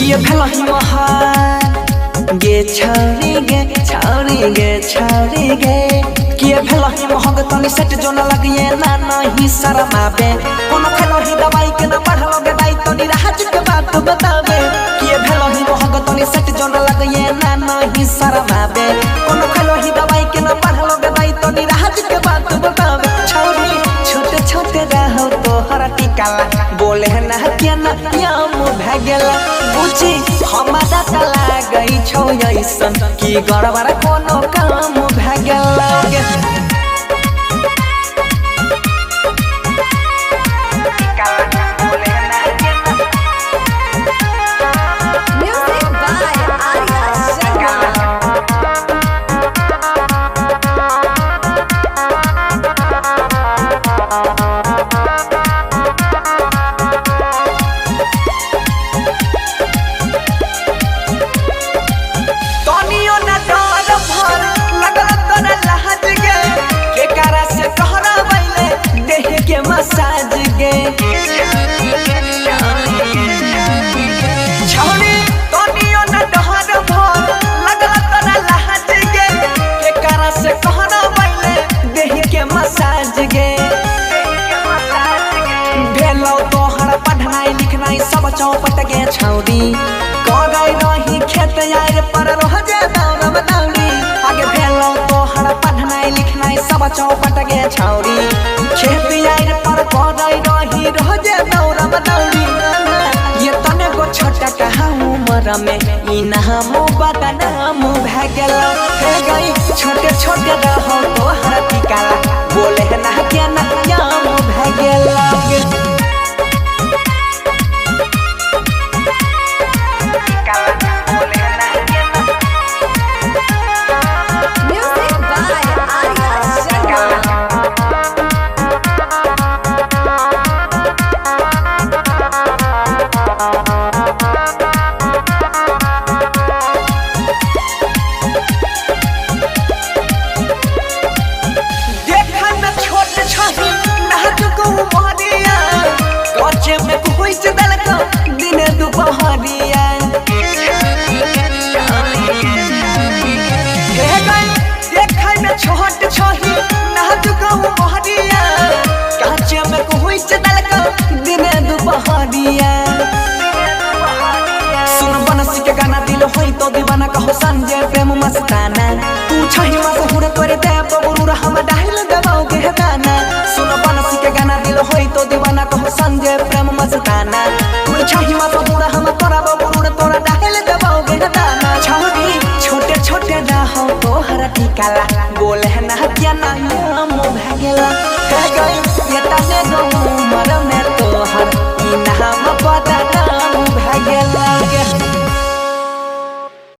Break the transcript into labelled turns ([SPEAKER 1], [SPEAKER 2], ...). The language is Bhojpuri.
[SPEAKER 1] किए भलही महान गे छौरी गे छौरी गे छौरी गे किए भलही महग तनी सेट जो न लगिए ना नहीं शरमाबे कोनो खेलही दवाई के ना पढ़लो गे दाई तनी राज के बात बतावे किए भलही महग तनी सेट जो न लगिए ना नहीं शरमाबे कोनो खेलही दवाई के ना पढ़लो गे दाई तनी राज के बात बतावे छौरी छोटे छोटे रहो तोहरा टिकाला बोले ना के ना याम भागेला बुझी हमारा तला गई छौ ऐसन की गड़बड़ कोनो काम भागेला मसाज गे छौरी तनियो न डहर भर लगल तोरा लहज गे के करा से कहना पहिले देह के मसाज गे भेलो तोहर पढ़नाई लिखनाई सब चौपट गे छौरी कगई रही खेत यार पर रह जे दौड़ब दौड़ी आगे भेलो तोहर पढ़नाई लिखनाई सब चौपट गे छौरी खेत यार पर कगई रही रह जे दौड़ब दौड़ी ये तने गो छोटा कहा उम्र में ई नाम बदनाम भ गेल हे गई छोटे छोटे रहो तोहर टिकाला बोले ना के ना याम भ गेल दिन दुपहरिया देखे में छोट छही नाजुक मोहरिया कांचे में कोई चदल दिन दुपहरिया सुन बनसी के गाना दिल होई तो दीवाना कहो संजय प्रेम मस्ताना तू छही मशहूर करे दे बबुर हम डाल दबाओगे गाना सुन बनसी के गाना दिल होई तो दीवाना कहो संजय प्रेम मस्ताना तू छही मशहूर हम तोरा बबुर तोरा डाल दबाओगे गाना छौरी छोटे छोटे रहो तोहर टिकाला बोले ना के ना याम भागेला हे गई ये तने गो उमर में तोहर ई नाम पता